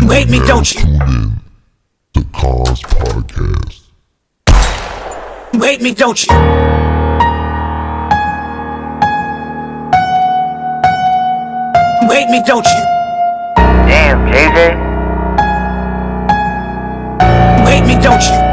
You hate me, don't you? Tune in to Kons podcast. You hate me, don't you? You hate me, don't you? Damn, KJ. You hate me, don't you?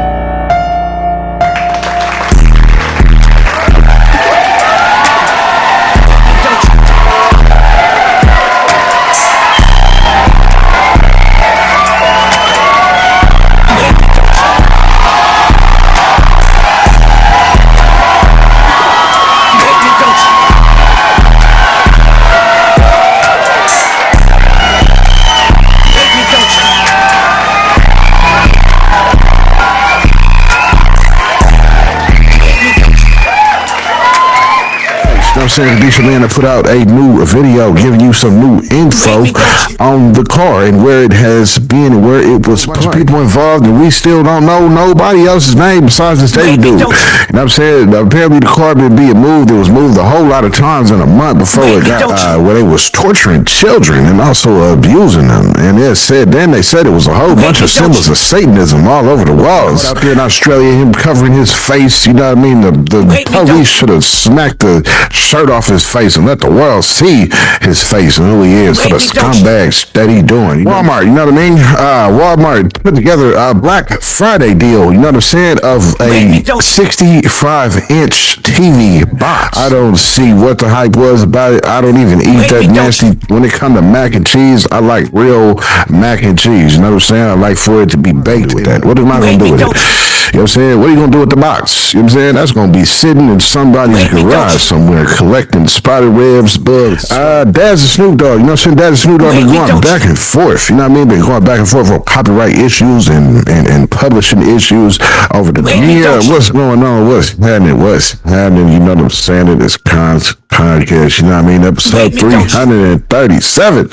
I'm saying D4vd to put out a new video giving you some new info on the car and where it has been and where it was people involved, and we still don't know nobody else's name besides this David dude. And I'm saying apparently the car been being moved. It was moved a whole lot of times in a month before it got where they was torturing children and also abusing them. And they said it was a whole bunch of symbols of Satanism all over the walls. Out there in Australia, him covering his face, you know what I mean? The police should have smacked the shirt off his face and let the world see his face and who he is for the scumbags that he doing. Walmart, you know what I mean? Walmart put together a Black Friday deal, you know what I'm saying, of a 65-inch TV box. I don't see what the hype was about it. I don't even eat that nasty. When it comes to mac and cheese, I like real mac and cheese, you know what I'm saying? I like for it to be baked with that. What am I going to do with it? You know what I'm saying? What are you going to do with the box? You know what I'm saying? That's going to be sitting in somebody's garage somewhere collecting spotted ribs, bugs. Daz and Snoop Dogg, you know what I'm saying? Daz and Snoop Dogg been going back and forth. You know what I mean? Been going back and forth on copyright issues and publishing issues over the year. What's going on? What's happening? You know what I'm saying? It is Kons podcast, you know what I mean? Episode 337.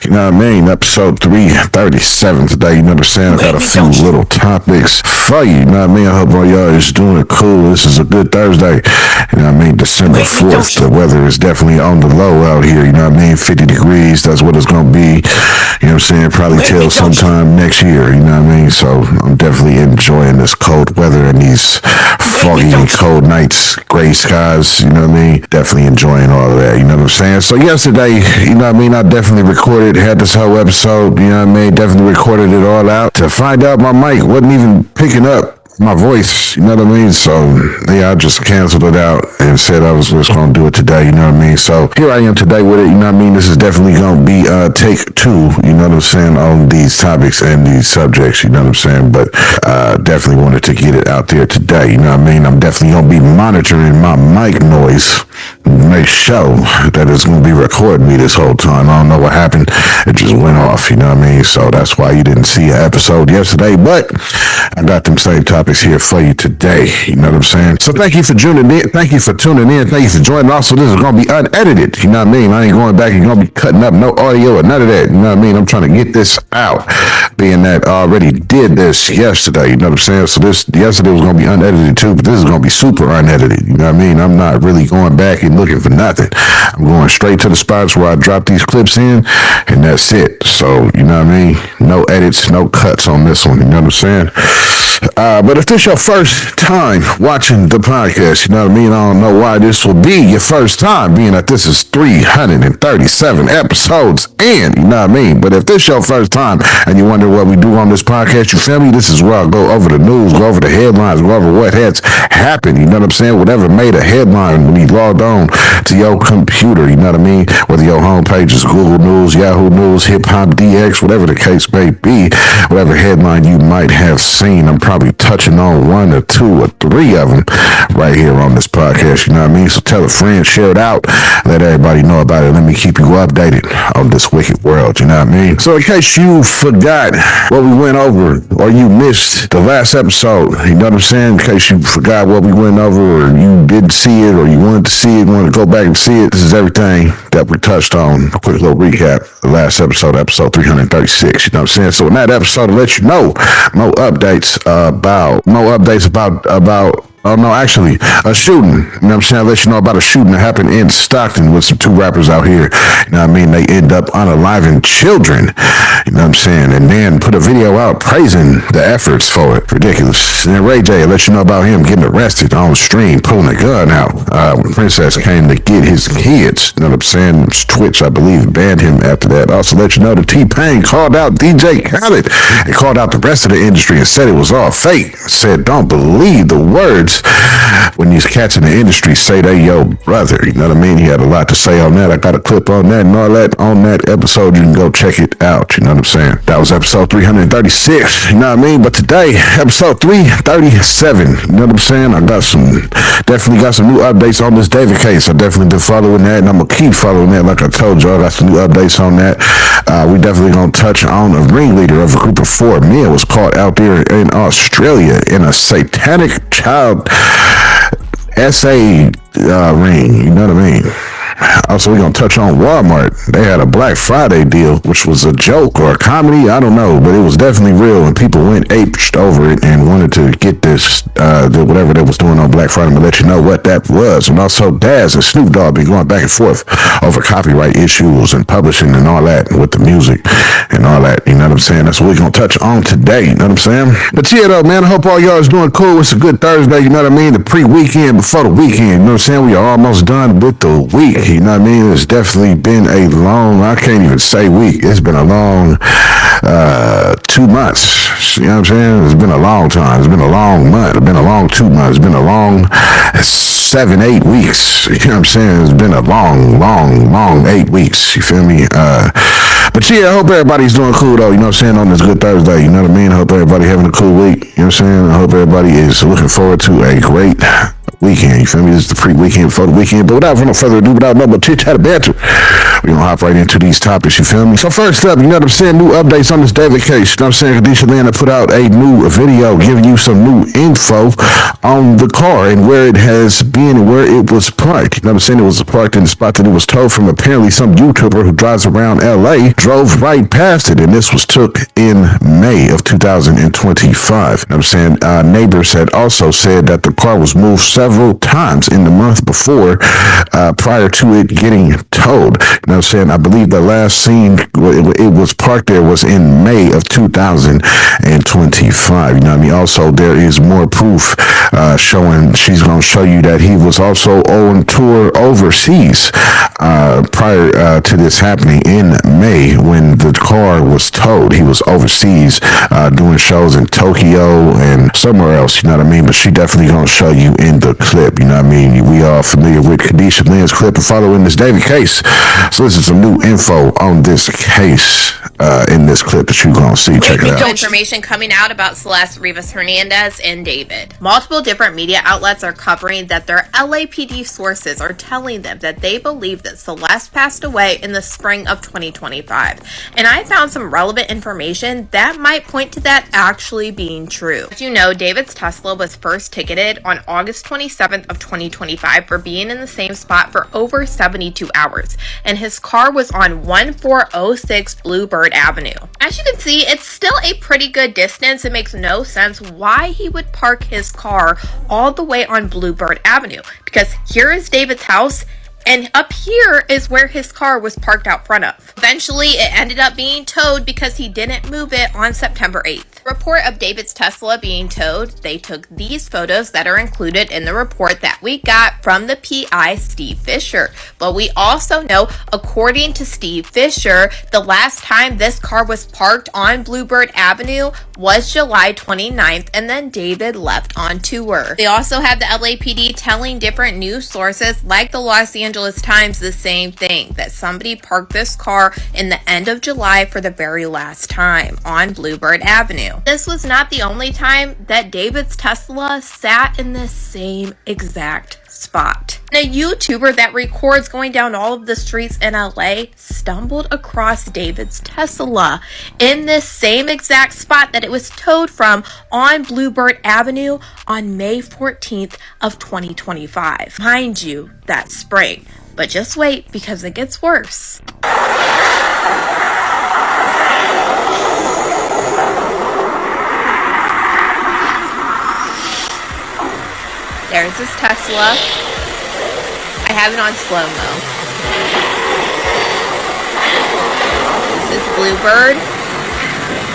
You know what I mean? Episode 337 today, you know what I'm saying? I got a few little topics for you, you know what I mean? I hope all y'all is doing cool. This is a good Thursday, you know what I mean? December 4th. The weather is definitely on the low out here, you know what I mean? 50 degrees, that's what it's going to be, you know what I'm saying? Probably till sometime next year, you know what I mean? So I'm definitely enjoying this cold weather and these foggy and cold nights, gray skies, you know what I mean? Definitely enjoying all of that, you know what I'm saying? So yesterday, you know what I mean, I definitely had this whole episode, you know what I mean? Definitely recorded it all out to find out my mic wasn't even picking up my voice, you know what I mean? So yeah, I just canceled it out and said I was just gonna do it today, you know what I mean? So here I am today with it, you know what I mean? This is definitely gonna be take two, you know what I'm saying, on these topics and these subjects, you know what I'm saying? But definitely wanted to get it out there today, you know what I mean? I'm definitely gonna be monitoring my mic noise, make sure that it's gonna be recording me this whole time. I don't know what happened, it just went off, you know what I mean? So that's why you didn't see an episode yesterday, but I got them same topics here for you today, you know what I'm saying? So thank you for tuning in, thank you for joining. Also, this is going to be unedited, you know what I mean? I ain't going back and going to be cutting up no audio or none of that, you know what I mean? I'm trying to get this out, being that I already did this yesterday, you know what I'm saying? So yesterday was going to be unedited too, but this is going to be super unedited, you know what I mean? I'm not really going back and looking for nothing. I'm going straight to the spots where I drop these clips in, and that's it. So, you know what I mean? No edits, no cuts on this one, you know what I'm saying? But if this your first time watching the podcast, you know what I mean? I don't know why this will be your first time, being that this is 337 episodes in, you know what I mean? But if this your first time and you wonder what we do on this podcast, you feel me? This is where I go over the news, go over the headlines, go over what has happened, you know what I'm saying? Whatever made a headline when you logged on to your computer, you know what I mean? Whether your homepage is Google News, Yahoo News, Hip Hop DX, whatever the case may be, whatever headline you might have seen, I'm probably touching on one or two or three of them right here on this podcast, you know what I mean? So tell a friend, share it out, let everybody know about it. Let me keep you updated on this wicked world, you know what I mean? So in case you forgot what we went over or you missed the last episode, you know what I'm saying? In case you forgot what we went over or you didn't see it or you wanted to see it, wanted to go back and see it, this is everything that we touched on. A quick little recap. The last episode 336, you know what I'm saying? So in that episode, I'll let you know more updates about Oh no, actually, a shooting. You know what I'm saying? I'll let you know about a shooting that happened in Stockton with some two rappers out here. You know what I mean? They end up unaliving children. You know what I'm saying? And then put a video out praising the efforts for it. Ridiculous. And then Ray J, I'll let you know about him getting arrested on stream, pulling a gun out when Princess came to get his kids. You know what I'm saying? Twitch, I believe, banned him after that. Also let you know that T-Pain called out DJ Khaled and called out the rest of the industry and said it was all fake. Said, don't believe the words when these cats in the industry say they your brother. You know what I mean? He had a lot to say on that. I got a clip on that and all that on that episode. You can go check it out. You know what I'm saying? That was episode 336. You know what I mean? But today, episode 337. You know what I'm saying? I definitely got some new updates on this David case. I definitely been following that, and I'm gonna keep following that. Like I told y'all, I got some new updates on that. We definitely gonna touch on a ringleader of a group of 4 men was caught out there in Australia in a satanic child essay ring. You know what I mean? Also, we're going to touch on Wal Mart. They had a Black Friday deal, which was a joke or a comedy. I don't know, but it was definitely real, and people went aped over it and wanted to get this, whatever they was doing on Black Friday. I'm going to let you know what that was. And also, Daz and Snoop Dogg been going back and forth over copyright issues and publishing and all that, and with the music and all that. You know what I'm saying? That's what we're going to touch on today. You know what I'm saying? But yeah, though, man, I hope all y'all is doing cool. It's a good Thursday. You know what I mean? The pre-weekend before the weekend. You know what I'm saying? We are almost done with the week. You know what I mean? It's definitely been a long, I can't even say week. It's been a long 2 months. You know what I'm saying? It's been a long time. It's been a long month. It's been a long 2 months. It's been a long 7-8 weeks. You know what I'm saying? It's been a long 8 weeks. You feel me? But yeah, I hope everybody's doing cool though. You know what I'm saying? On this good Thursday. You know what I mean? I hope everybody having a cool week. You know what I'm saying? I hope everybody is looking forward to a great weekend. You feel me? This is the pre-weekend before the weekend. But without no further ado, without no more chit-chat banter, we're gonna hop right into these topics. You feel me? So first up, you know what I'm saying? New updates on this David case. You know what I'm saying? Kadisha Atlanta put out a new video giving you some new info on the car and where it has been and where it was parked. You know what I'm saying? It was parked in the spot that it was towed from. Apparently some YouTuber who drives around LA drove right past it, and this was took in May of 2025. You know what I'm saying? Neighbors had also said that the car was moved several times in the month before, prior to it getting towed. You know what I'm saying? I believe the last scene it was parked there was in May of 2025. You know what I mean? Also, there is more proof showing, she's going to show you that he was also on tour overseas prior to this happening in May when the car was towed. He was overseas doing shows in Tokyo and somewhere else, you know what I mean? But she definitely going to show you in the clip, you know what I mean? We are familiar with Kadisha Lynn's clip and following this David case. So this is some new info on this case in this clip that you're going to see. Check it out. Information coming out about Celeste Rivas Hernandez and David. Multiple different media outlets are covering that their LAPD sources are telling them that they believe that Celeste passed away in the spring of 2025. And I found some relevant information that might point to that actually being true. As you know, David's Tesla was first ticketed on August 27th of 2025 for being in the same spot for over 72 hours. And his car was on 1406 Bluebird Avenue. As you can see, it's still a pretty good distance. It makes no sense why he would park his car all the way on Bluebird Avenue, because here is David's house and up here is where his car was parked out front of. Eventually, it ended up being towed because he didn't move it on September 8th. Report of David's Tesla being towed, they took these photos that are included in the report that we got from the PI, Steve Fisher. But we also know, according to Steve Fisher, the last time this car was parked on Bluebird Avenue was July 29th, and then David left on tour. They also have the LAPD telling different news sources like the Los Angeles Times the same thing, that somebody parked this car in the end of July for the very last time on Bluebird Avenue. This was not the only time that David's Tesla sat in the same exact spot. And a YouTuber that records going down all of the streets in LA stumbled across David's Tesla in this same exact spot that it was towed from on Bluebird Avenue on May 14th of 2025. Mind you, that spring. But just wait, because it gets worse. There's this Tesla. I have it on slow-mo. This is Bluebird.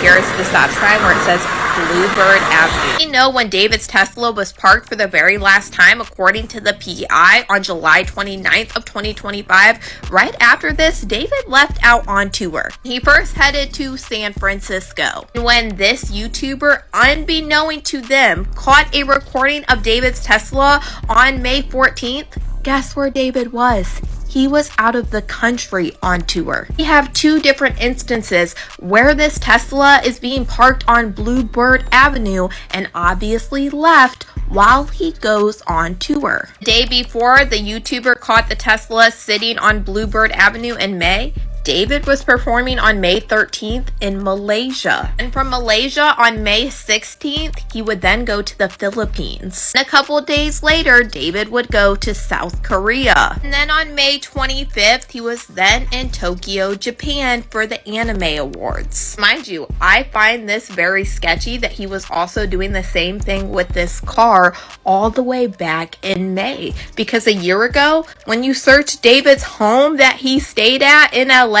Here's the stop sign where it says Bluebird Avenue. We know when David's Tesla was parked for the very last time, according to the PI, on July 29th of 2025. Right after this, David left out on tour. He first headed to San Francisco. When this YouTuber, unbeknown to them, caught a recording of David's Tesla on May 14th, guess where David was? He was out of the country on tour. We have two different instances where this Tesla is being parked on Bluebird Avenue and obviously left while he goes on tour. The day before the YouTuber caught the Tesla sitting on Bluebird Avenue in May, David was performing on May 13th in Malaysia. And from Malaysia on May 16th, he would then go to the Philippines. And a couple days later, David would go to South Korea. And then on May 25th, he was then in Tokyo, Japan for the Anime Awards. Mind you, I find this very sketchy that he was also doing the same thing with this car all the way back in May. Because a year ago, when you search David's home that he stayed at in LA,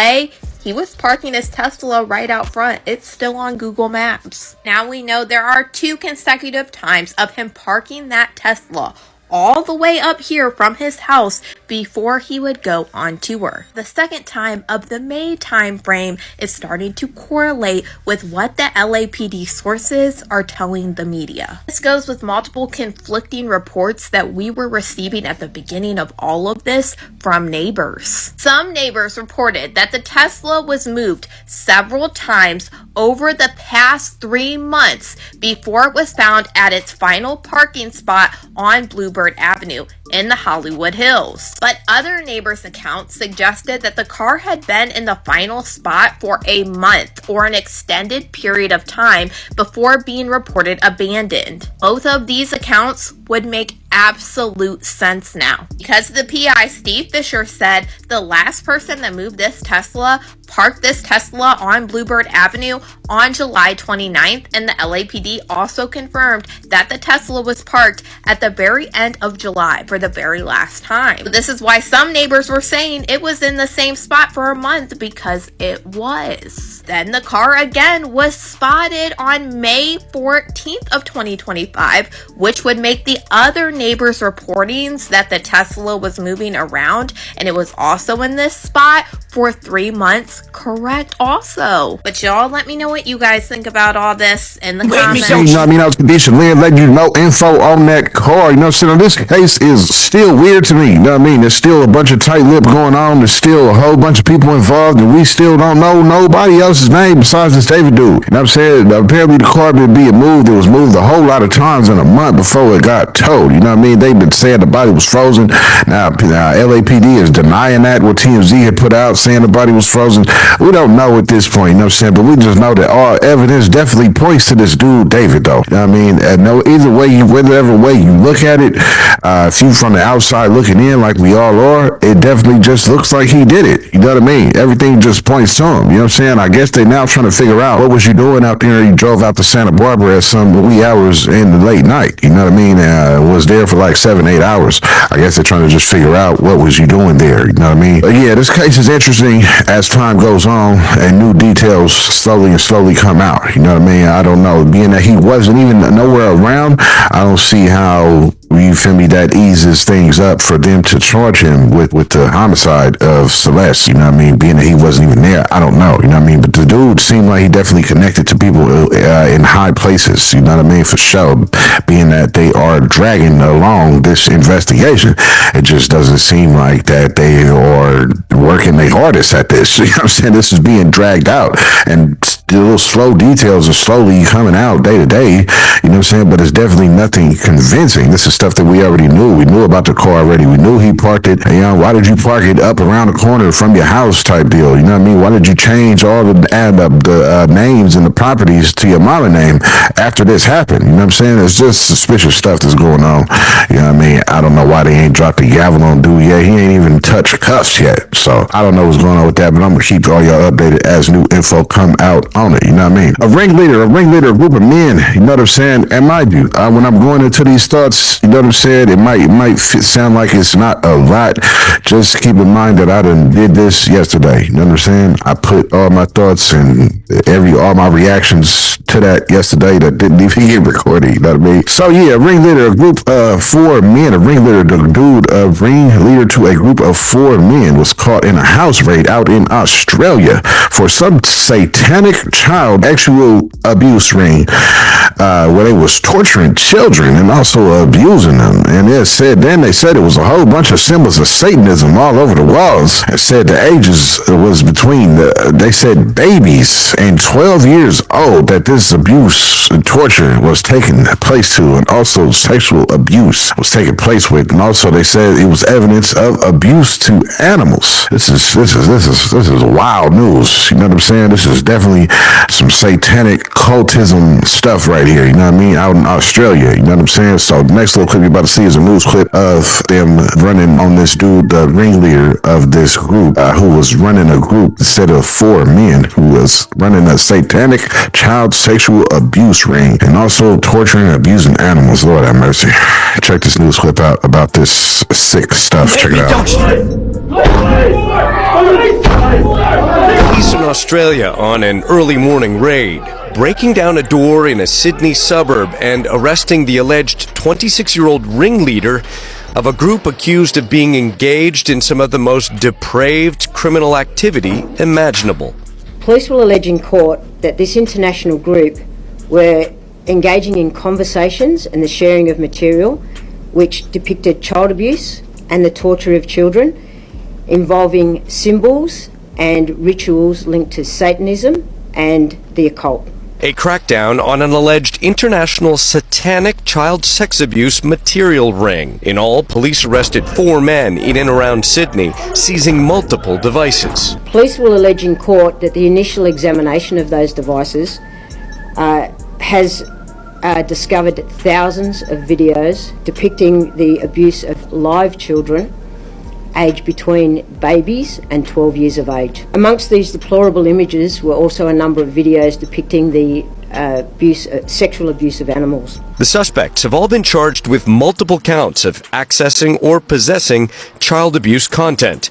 he was parking his Tesla right out front. It's still on Google Maps. Now we know there are 2 consecutive times of him parking that Tesla all the way up here from his house before he would go on tour. The second time of the May time frame is starting to correlate with what the LAPD sources are telling the media. This goes with multiple conflicting reports that we were receiving at the beginning of all of this from neighbors. Some neighbors reported that the Tesla was moved several times over the past 3 months before it was found at its final parking spot on Bluebird Avenue in the Hollywood Hills. But other neighbors' accounts suggested that the car had been in the final spot for a month or an extended period of time before being reported abandoned. Both of these accounts would make absolute sense now. Because the PI, Steve Fisher, said the last person that moved this Tesla parked this Tesla on Bluebird Avenue on July 29th, and the LAPD also confirmed that the Tesla was parked at the very end of July for the very last time. This is why some neighbors were saying it was in the same spot for a month, because it was. Then the car again was spotted on May 14th of 2025, which would make the other neighbors' reportings that the Tesla was moving around and it was also in this spot for 3 months correct also. But y'all let me know what you guys think about all this in the comments. You know what I mean? I was conditioned, letting you know info on that car. You know what I'm saying? This case is still weird to me. You know what I mean? There's still a bunch of tight lip going on. There's still a whole bunch of people involved, and we still don't know nobody else's name besides this David dude. You know what I'm saying? Apparently the car been being moved. It was moved a whole lot of times in a month before it got towed. You know what I mean? They've been saying the body was frozen. Now LAPD is denying that, what TMZ had put out, saying the body was frozen. We don't know at this point, you know what I'm saying? But we just know that all evidence definitely points to this dude, David, though. You know what I mean? Either way, whatever way you look at it, if you from the outside looking in like we all are, it definitely just looks like he did it. You know what I mean? Everything just points to him. You know what I'm saying? I guess they now trying to figure out what was you doing out there. You drove out to Santa Barbara at some wee hours in the late night. You know what I mean? Was there for like 7-8 hours. I guess they're trying to just figure out what was you doing there. You know what I mean? But yeah, this case is interesting as time goes on and new details slowly come out. You know what I mean? I don't know. Being that he wasn't even nowhere around, I don't see how, you feel me, that eases things up for them to charge him with the homicide of Celeste. You know what I mean? Being that he wasn't even there, I don't know. You know what I mean? But the dude seemed like he definitely connected to people in high places. You know what I mean? For sure. Being that they are dragging along this investigation, it just doesn't seem like that they are working their hardest at this. You know what I'm saying? This is being dragged out, and the little slow details are slowly coming out day to day. You know what I'm saying? But it's definitely nothing convincing. This is stuff that we already knew. We knew about the car already. We knew he parked it. You know, why did you park it up around the corner from your house type deal? You know what I mean? Why did you change all the names and the properties to your mama name after this happened? You know what I'm saying? It's just suspicious stuff that's going on. You know what I mean? I don't know why they ain't dropped the gavel on dude yet. He ain't even touched cuffs yet. So I don't know what's going on with that, but I'm going to keep all y'all updated as new info come out on it, you know what I mean? A ringleader, a group of men, you know what I'm saying? And mind you, when I'm going into these thoughts, you know what I'm saying? It might sound like it's not a lot. Just keep in mind that I done did this yesterday, you know what I'm saying? I put all my thoughts and all my reactions to that yesterday that didn't even get recorded, you know what I mean? So yeah, ringleader, a group of 4 men, a ringleader to a group of 4 men was caught in a house raid out in Australia for some satanic child sexual abuse ring, where they was torturing children and also abusing them. And they said it was a whole bunch of symbols of Satanism all over the walls. It said the ages was between they said babies and 12 years old that this abuse and torture was taking place to, and also sexual abuse was taking place with, and also they said it was evidence of abuse to animals. This is wild news. You know what I'm saying? This is definitely some satanic cultism stuff right here. You know what I mean? Out in Australia. You know what I'm saying? So the next little clip you're about to see is a news clip of them running on this dude, the ringleader of this group, who was running a group instead of 4 men, who was running a satanic child sexual abuse ring and also torturing and abusing animals. Lord have mercy. Check this news clip out about this sick stuff. Check it out. Police in Australia on an early morning raid, breaking down a door in a Sydney suburb and arresting the alleged 26-year-old ringleader of a group accused of being engaged in some of the most depraved criminal activity imaginable. Police will allege in court that this international group were engaging in conversations and the sharing of material which depicted child abuse and the torture of children, involving symbols and rituals linked to Satanism and the occult. A crackdown on an alleged international satanic child sex abuse material ring. In all, police arrested 4 men in and around Sydney, seizing multiple devices. Police will allege in court that the initial examination of those devices has discovered thousands of videos depicting the abuse of live children aged between babies and 12 years of age. Amongst these deplorable images were also a number of videos depicting the sexual abuse of animals. The suspects have all been charged with multiple counts of accessing or possessing child abuse content.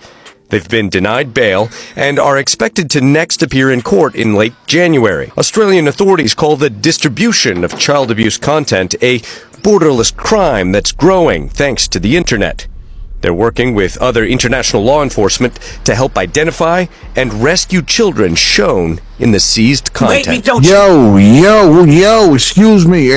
They've been denied bail and are expected to next appear in court in late January. Australian authorities call the distribution of child abuse content a borderless crime that's growing thanks to the internet. They're working with other international law enforcement to help identify and rescue children shown in the seized content. Yo, excuse me.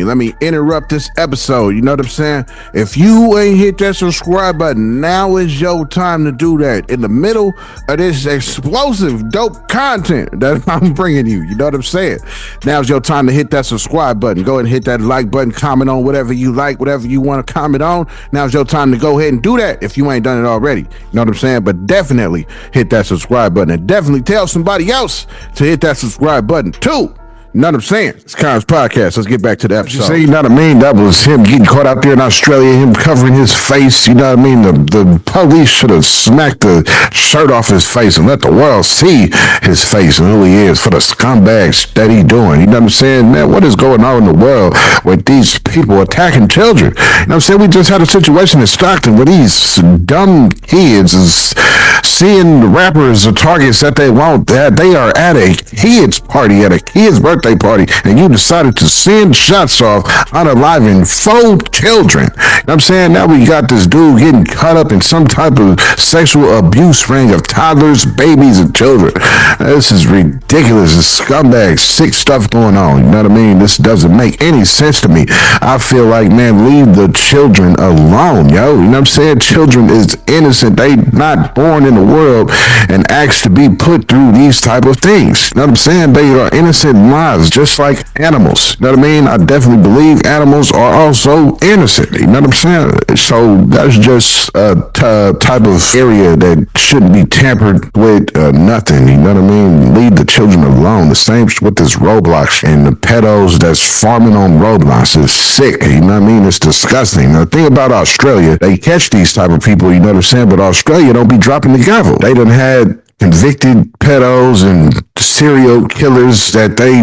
Let me interrupt this episode. You know what I'm saying? If you ain't hit that subscribe button, now is your time to do that. In the middle of this explosive, dope content that I'm bringing you. You know what I'm saying? Now's your time to hit that subscribe button. Go ahead and hit that like button, comment on whatever you like, whatever you want to comment on. Now's your time to go ahead and do that if you ain't done it already. You know what I'm saying? But definitely hit that subscribe button, and definitely tell somebody else to hit that subscribe button too. You know what I'm saying? It's Kons Podcast. Let's get back to the episode. You see, you know what I mean? That was him getting caught out there in Australia, him covering his face. You know what I mean? The police should have smacked the shirt off his face and let the world see his face and who he is for the scumbags that he doing. You know what I'm saying? Man, what is going on in the world with these people attacking children? You know what I'm saying? We just had a situation in Stockton where these dumb kids is seeing rappers or targets that they want, that they are at a kid's party, at a kid's birthday party, and you decided to send shots off unaliving 4 children. You know what I'm saying? Now we got this dude getting caught up in some type of sexual abuse ring of toddlers, babies, and children. This is ridiculous. This scumbag, sick stuff going on. You know what I mean? This doesn't make any sense to me. I feel like, man, leave the children alone, yo. You know what I'm saying? Children is innocent. They not born in the world and asked to be put through these type of things. You know what I'm saying? They are innocent lives, just like animals. You know what I mean? I definitely believe animals are also innocent. You know what I'm saying? So that's just a type of area that shouldn't be tampered with. Nothing. You know what I mean? Leave the children alone. The same with this Roblox and the pedos that's farming on Roblox is sick. You know what I mean? It's disgusting. The thing about Australia, they catch these type of people. You know what I'm saying? But Australia don't be dropping the gavel. They done had convicted pedos and serial killers that they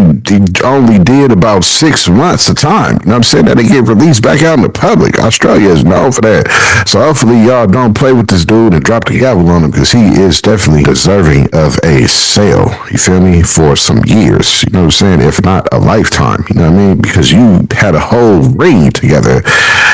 only did about 6 months a time. You know what I'm saying? That they get released back out in the public. Australia is known for that. So hopefully y'all don't play with this dude and drop the gavel on him, because he is definitely deserving of a sale, you feel me, for some years. You know what I'm saying? If not a lifetime. You know what I mean? Because you had a whole ring together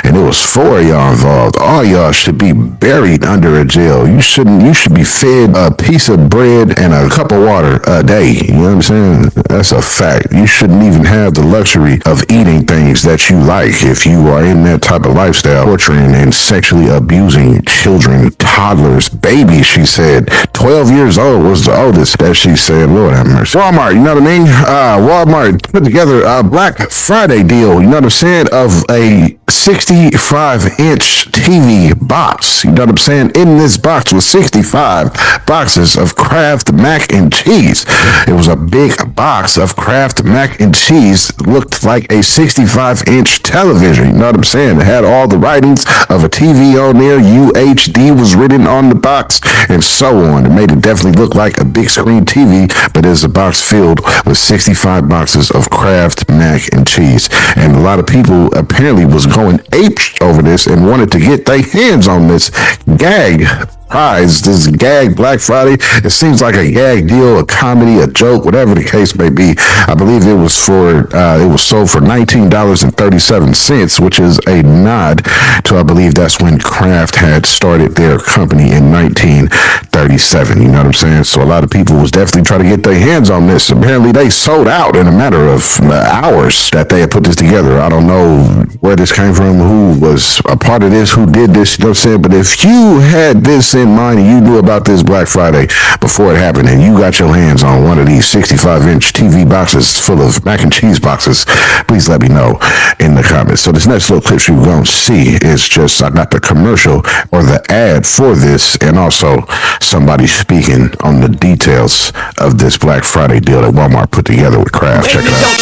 and it was 4 of y'all involved. All y'all should be buried under a jail. You should be fed a piece of bread and a cup of water a day. You know what I'm saying? That's a fact. You shouldn't even have the luxury of eating things that you like if you are in that type of lifestyle, torturing and sexually abusing children, toddlers, babies. She said 12 years old was the oldest that she said. Lord have mercy. Walmart, you know what I mean? Walmart put together a Black Friday deal, you know what I'm saying, of a 65-inch TV box. You know what I'm saying? In this box was 65 boxes of Kraft mac and cheese. It was a big box of Kraft mac and cheese. Looked like a 65-inch television. You know what I'm saying? It had all the writings of a TV on there. UHD was written on the box and so on. It made it definitely look like a big screen TV, but there's a box filled with 65 boxes of Kraft mac and cheese. And a lot of people apparently was going ape over this and wanted to get their hands on this gag prize, this gag Black Friday. It seems like a gag deal, a comedy, a joke, whatever the case may be. I believe it was sold for $19.37, which is a nod to, I believe that's when Kraft had started their company in 1937. You know what I'm saying? So a lot of people was definitely trying to get their hands on this. Apparently they sold out in a matter of hours that they had put this together. I don't know where this came from, who was a part of this, who did this, you know what I'm saying? But if you had this in mind and you knew about this Black Friday before it happened and you got your hands on one of these 65-inch TV boxes full of mac and cheese boxes, please let me know in the comments. So this next little clip you're going to see is just, I got the commercial or the ad for this and also somebody speaking on the details of this Black Friday deal that Walmart put together with Kraft. Check it out.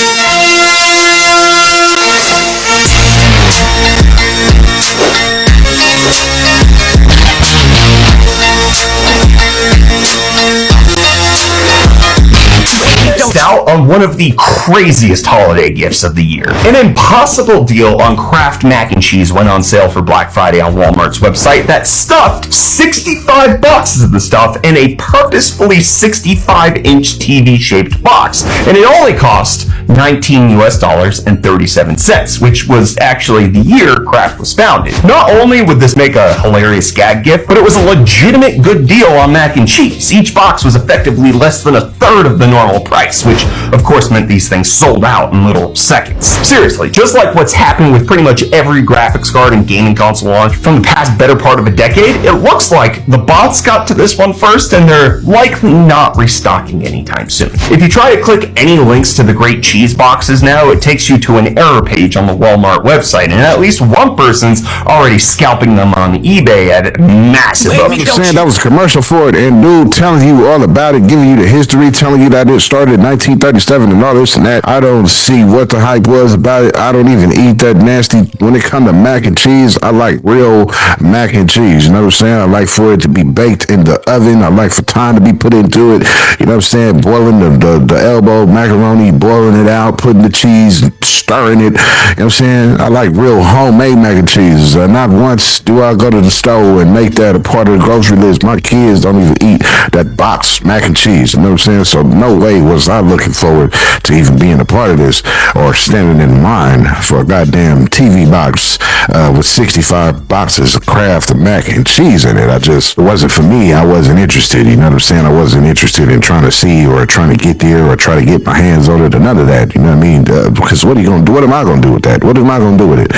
Out on one of the craziest holiday gifts of the year. An impossible deal on Kraft mac and cheese went on sale for Black Friday on Walmart's website that stuffed 65 boxes of the stuff in a purposefully 65-inch TV-shaped box, and it only cost $19.37, which was actually the year Kraft was founded. Not only would this make a hilarious gag gift, but it was a legitimate good deal on mac and cheese. Each box was effectively less than a third of the normal price, which of course meant these things sold out in little seconds. Seriously, just like what's happened with pretty much every graphics card and gaming console launch from the past better part of a decade, it looks like the bots got to this one first and they're likely not restocking anytime soon. If you try to click any links to the great cheese boxes now, it takes you to an error page on the Walmart website, and at least one person's already scalping them on eBay at massive ups. That was a commercial for it, and dude telling you all about it, giving you the history, telling you that it started in 1937 and all this and that. I don't see what the hype was about it. I don't even eat that nasty. When it comes to mac and cheese, I like real mac and cheese. You know what I'm saying? I like for it to be baked in the oven. I like for time to be put into it. You know what I'm saying? Boiling the elbow macaroni, boiling it out, putting the cheese, stirring it. You know what I'm saying? I like real homemade mac and cheese. Not once do I go to the store and make that a part of the grocery list. My kids don't even eat that box mac and cheese. You know what I'm saying? So no way was I looking forward to even being a part of this or standing in line for a goddamn TV box with 65 boxes of Kraft mac and cheese in it. It wasn't for me. I wasn't interested. You know what I'm saying? I wasn't interested in trying to see or trying to get there or try to get my hands on it or none of that. You know what I mean? Because what are you going to do? What am I going to do with that? What am I going to do with it?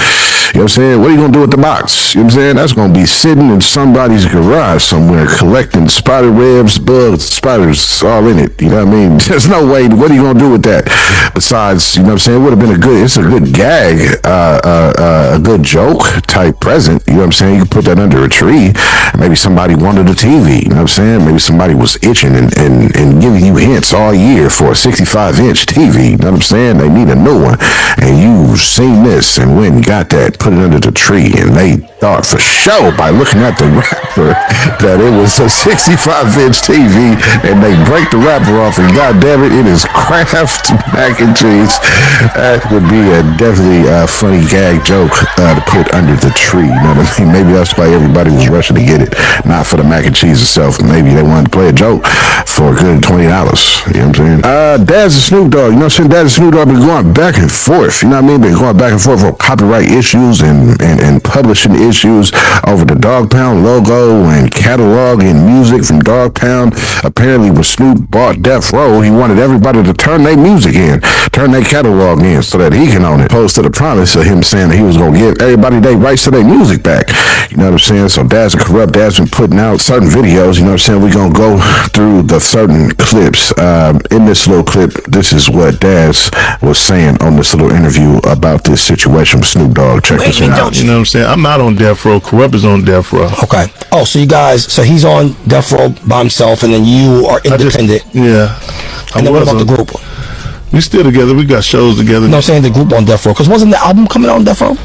You know what I'm saying? What are you going to do with the box? You know what I'm saying? That's going to be sitting in somebody's garage somewhere collecting spider webs, bugs, spiders, all in it. You know what I mean? There's no way. What are you going to do with that? Besides, you know what I'm saying? It would have been it's a good gag, a good joke type present. You know what I'm saying? You could put that under a tree. Maybe somebody wanted a TV. You know what I'm saying? Maybe somebody was itching and giving you hints all year for a 65-inch TV. You know what I'm saying? They need a new one. And you've seen this and went and got that. put it under the tree, and they thought for sure by looking at the rapper that it was a 65-inch TV, and they break the rapper off, and goddamn it, it is Kraft mac and cheese. That would be definitely a funny gag joke to put under the tree. You know what I mean? Maybe that's why everybody was rushing to get it, not for the mac and cheese itself. Maybe they wanted to play a joke for a good $20. You know what I'm saying? Daz and Snoop Dogg. You know what I'm saying? Daz and Snoop Dogg been going back and forth. You know what I mean? Been going back and forth for copyright issues and publishing issues over the Dog Pound logo and catalog and music from Dog Pound. Apparently, when Snoop bought Death Row, he wanted everybody to turn their music in, turn their catalog in, so that he can own it. Opposed to the promise of him saying that he was going to give everybody their rights to their music back. You know what I'm saying? So Daz and Corrupt, Daz been putting out certain videos. You know what I'm saying? We're going to go through the certain clips. In this little clip, this is what Daz was saying on this little interview about this situation with Snoop Dogg. Check this out. You know what I'm saying? I'm not on Death Row. Corrupt is on Death Row. Okay. Oh, so you guys, so he's on Death Row by himself, and then you are independent. And then what about the group? We still together. We got shows together. No, I'm saying the group on Death Row. Because wasn't the album coming out on Death Row?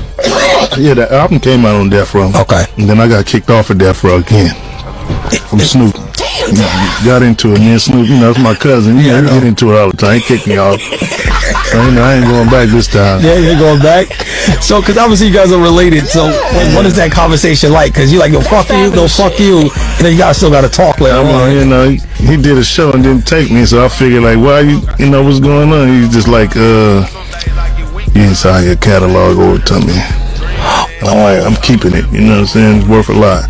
Yeah, the album came out on Death Row. Okay. And then I got kicked off of Death Row again. From Snoop. Got into it. Me and Snoop, you know, it's my cousin. You know, we get into it all the time. He kicked me off. So, you know, I ain't going back this time. Yeah, you ain't going back. So, because obviously you guys are related. So, what is that conversation like? Because you're like, yo, fuck you, no, fuck you. And then you guys still got to talk later on. You know, he did a show and didn't take me. So I figured, like, why you know, what's going on? He's just like, you ain't sign your catalog over to me. I'm like, I'm keeping it, you know what I'm saying? It's worth a lot.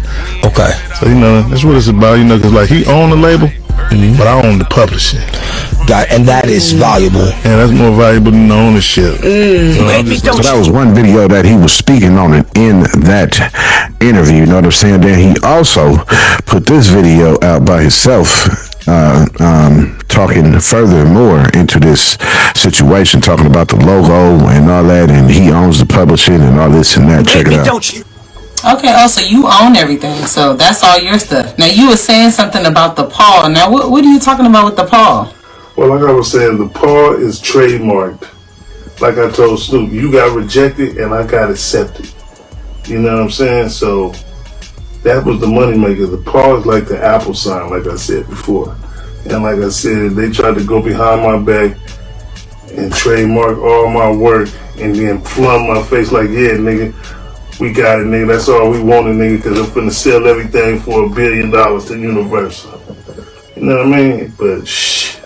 Okay. So, you know, that's what it's about, you know, because, like, he owned the label, but I own the publishing. And that is valuable. Yeah, that's more valuable than the ownership. So that was one video that he was speaking on it in that interview, you know what I'm saying? Then he also put this video out by himself, talking further more into this situation, talking about the logo and all that, and he owns the publishing and all this and that. Check it out. Okay, so you own everything, so that's all your stuff. Now, you were saying something about the paw. Now, what are you talking about with the paw? Well, like I was saying, the paw is trademarked. Like I told Snoop, you got rejected and I got accepted. You know what I'm saying? So that was the money maker. The paw is like the Apple sign, like I said before. And like I said, they tried to go behind my back and trademark all my work and then flung my face like, yeah, nigga, we got it, nigga. That's all we wanted, nigga, because I'm finna sell everything for $1 billion to Universal. You know what I mean? But shh,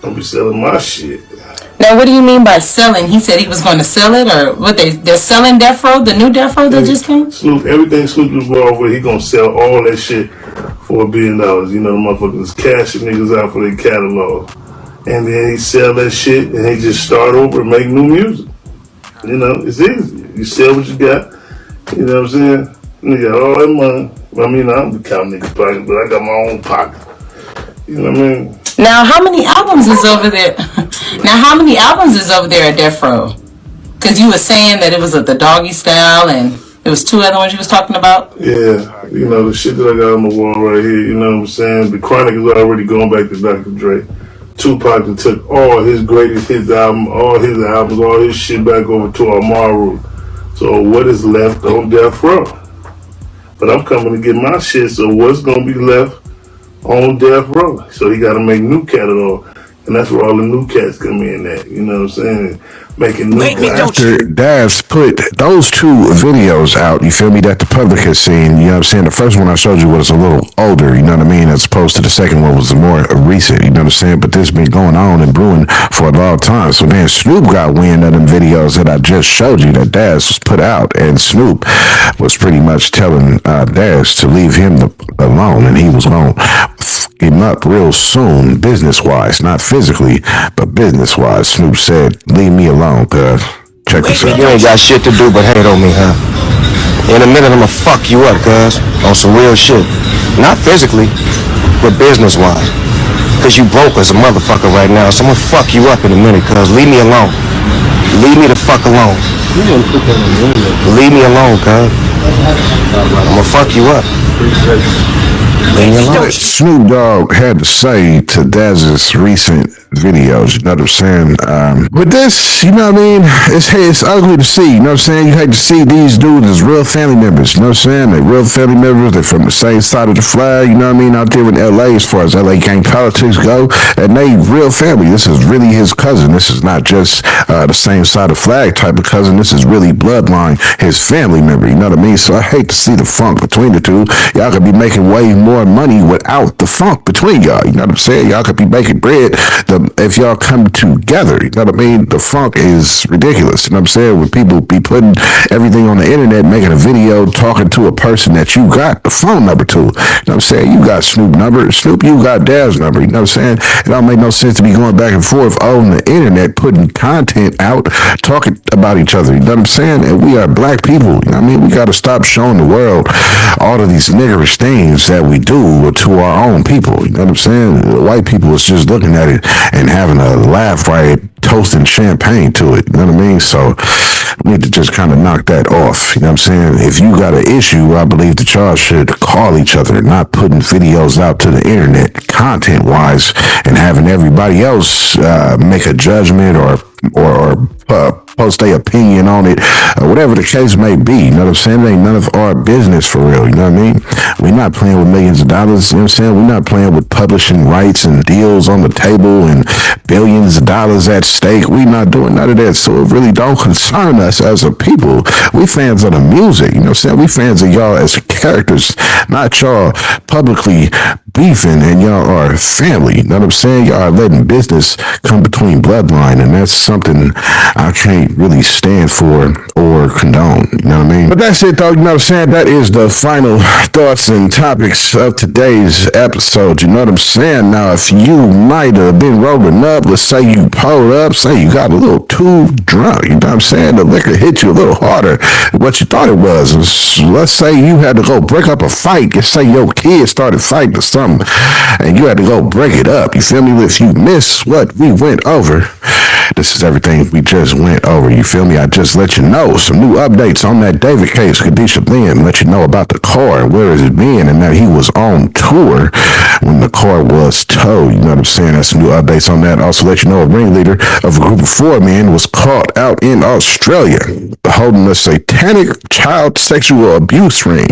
don't be selling my shit. Now, what do you mean by selling? He said he was going to sell it, or what? They're selling Death Row, the new Death Row that just came? Snoop, everything Snoop was involved with, he gonna sell all that shit for $1 billion. You know, the motherfuckers cashing niggas out for their catalog. And then he sell that shit and he just start over and make new music. You know, it's easy. You sell what you got. You know what I'm saying? Nigga got all that money. I mean, I don't be counting niggas' pockets, but I got my own pocket. You know what I mean? Now, how many albums is over there? At Death Row? Because you were saying that it was the Doggy Style and it was two other ones you was talking about? Yeah, you know, the shit that I got on the wall right here, you know what I'm saying? The Chronic is already going back to Dr. Dre. Tupac took all his greatest hits album, all his albums, all his shit back over to Amaru. So what is left on Death Row? But I'm coming to get my shit, so what's going to be left on Death Row? So he got to make new catalog. And that's where all the new cats come in at. You know what I'm saying? Making new cats. After Daz put those two videos out, you feel me, that the public has seen, you know what I'm saying? The first one I showed you was a little older, you know what I mean? As opposed to the second one was more recent, you know what I'm saying? But this been going on and brewing for a long time. So then Snoop got wind of them videos that I just showed you that Daz was put out. And Snoop was pretty much telling Daz to leave him alone. And he was going to f him up real soon, business-wise, not physically, but business-wise. Snoop said, leave me alone, cuz. Check this out. You ain't got shit to do but hate on me, huh? In a minute, I'ma fuck you up, cuz. On some real shit. Not physically, but business-wise. Cuz you broke as a motherfucker right now, so I'ma fuck you up in a minute, cuz. Leave me alone. Leave me the fuck alone. Leave me alone, cuz. I'ma fuck you up. Snoop Dogg had to say to Daz's recent videos. You know what I'm saying? With this, you know what I mean? It's ugly to see. You know what I'm saying? You hate to see these dudes as real family members. You know what I'm saying? They're real family members. They're from the same side of the flag. You know what I mean? Out there in LA, as far as LA gang politics go, and they real family. This is really his cousin. This is not just the same side of flag type of cousin. This is really bloodline, his family member. You know what I mean? So I hate to see the funk between the two. Y'all could be making way more money without the funk between y'all. You know what I'm saying? Y'all could be making bread if y'all come together. You know what I mean? The funk is ridiculous. You know what I'm saying? When people be putting everything on the internet, making a video, talking to a person that you got the phone number to. You know what I'm saying? You got Snoop number. Snoop, you got Dad's number. You know what I'm saying? It don't make no sense to be going back and forth on the internet, putting content out, talking about each other. You know what I'm saying? And we are black people. You know what I mean? We got to stop showing the world all of these niggerish things that we do to our own people. You know what I'm saying? The white people is just looking at it and having a laugh riot, toasting champagne to it. You know what I mean? So we need to just kind of knock that off. You know what I'm saying? If you got an issue, I believe that y'all should call each other, not putting videos out to the internet content-wise and having everybody else make a judgment or post their opinion on it, whatever the case may be. You know what I'm saying? It ain't none of our business for real. You know what I mean? We're not playing with millions of dollars. You know what I'm saying? We're not playing with publishing rights and deals on the table and billions of dollars at stake. We're not doing none of that. So it really don't concern us as a people. We fans of the music. You know what I'm saying? We fans of y'all as characters, not y'all publicly beefing, and y'all are family. You know what I'm saying? Y'all are letting business come between bloodline, and that's something I can't really stand for or condone. You know what I mean? But that's it, though. You know what I'm saying? That is the final thoughts and topics of today's episode. You know what I'm saying? Now, if you might have been rolling up, let's say you pulled up, say you got a little too drunk, you know what I'm saying? The liquor hit you a little harder than what you thought it was. Let's say you had to go break up a fight. Let's say your kid started fighting or something, and you had to go break it up. You feel me? If you miss what we went over, this is everything we just went over. You feel me? I just let you know some new updates on that David case. Kadisha Lynn let you know about the car and where it's been, and that he was on tour when the car was towed. You know what I'm saying? That's some new updates on that. Also let you know a ringleader of a group of 4 men was caught out in Australia holding a satanic child sexual abuse ring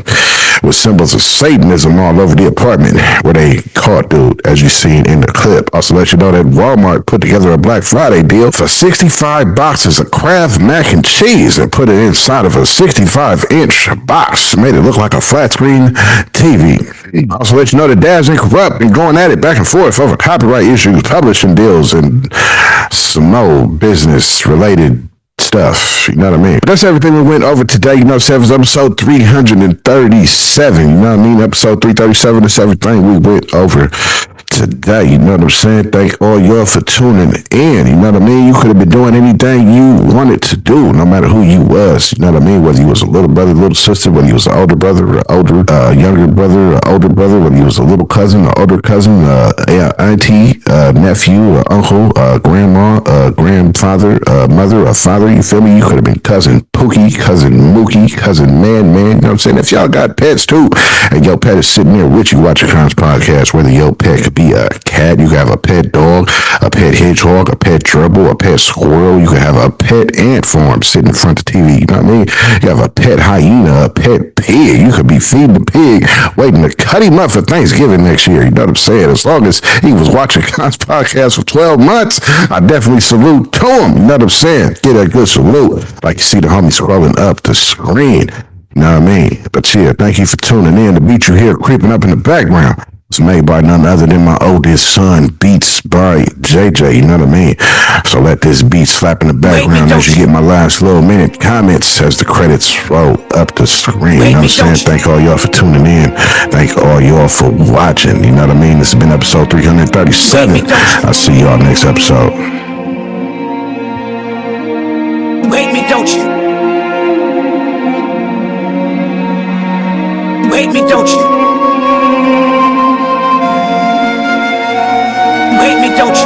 with symbols of Satanism all over the apartment where they caught dude, as you seen in the clip. Also let you know that Wal Mart put together a Black Friday deal for 65 boxes of Kraft mac and cheese and put it inside of a 65-inch box. Made it look like a flat screen TV. Also let you know that Dads Inc. Corrupt and going at it back and forth over copyright issues, publishing deals, and some more business related stuff. You know what I mean? But that's everything we went over today. You know, it was episode 337. You know what I mean? Episode 337 is everything we went over today. You know what I'm saying? Thank all y'all for tuning in. You know what I mean? You could have been doing anything you wanted to do, no matter who you was. You know what I mean? Whether you was a little brother, little sister, whether you was an older brother, or younger brother, or older brother, whether you was a little cousin, or older cousin, auntie, nephew, or uncle, grandma, grandfather, mother, or father. You feel me? You could have been cousin Pookie, cousin Mookie, cousin Man. You know what I'm saying? If y'all got pets too, and your pet is sitting there with you watching Kons podcast, whether your pet could be a cat, you can have a pet dog, a pet hedgehog, a pet gerbil, a pet squirrel, you can have a pet ant farm sitting in front of the TV, you know what I mean? You have a pet hyena, a pet pig, you could be feeding the pig, waiting to cut him up for Thanksgiving next year, you know what I'm saying? As long as he was watching Kons podcast for 12 months, I definitely salute to him, you know what I'm saying? Get a good salute, like you see the homie scrolling up the screen, you know what I mean? But yeah, thank you for tuning in. The beat you hear creeping up in the background was made by none other than my oldest son, Beats by JJ, you know what I mean? So let this beat slap in the background as you get my last little minute comments as the credits roll up the screen, you know what I'm saying? Thank all y'all for tuning in. Thank all y'all for watching, you know what I mean? This has been episode 337. I'll see y'all next episode. You hate me, don't you? You hate me, don't you? You hate me, don't you?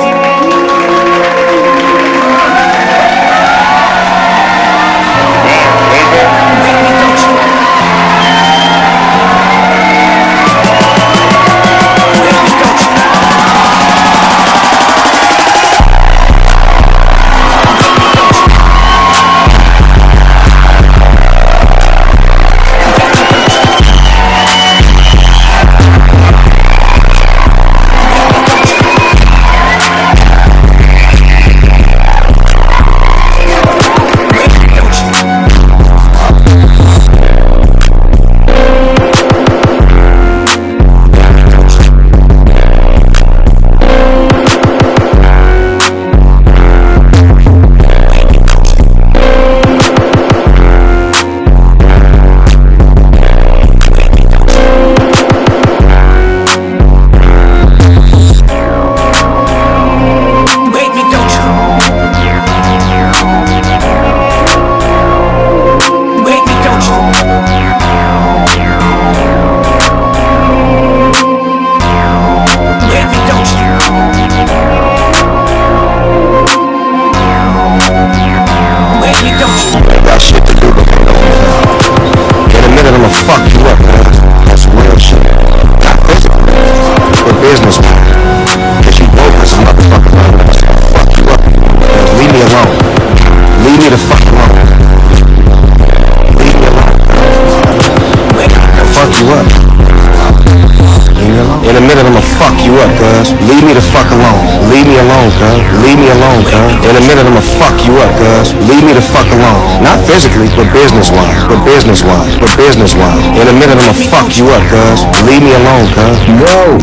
Leave me the fuck alone. Leave me alone, cuz. Leave me alone, cuz. In a minute I'ma fuck you up, cuz. Leave me the fuck alone. Not physically, but business-wise. But business-wise. But business-wise. In a minute I'ma fuck you up, cuz. Leave me alone, cuz. Yo,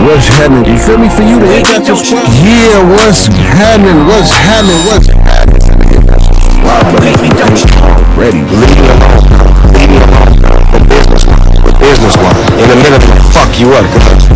what's happening? You feel me? For you to hit that subscribe. Yeah, what's happening? What's happening? What's happening? Wow, ready. Leave me alone, cuz. Leave me alone, cuz. But business-wise. But business-wise. In a minute I'ma fuck you up, cuz.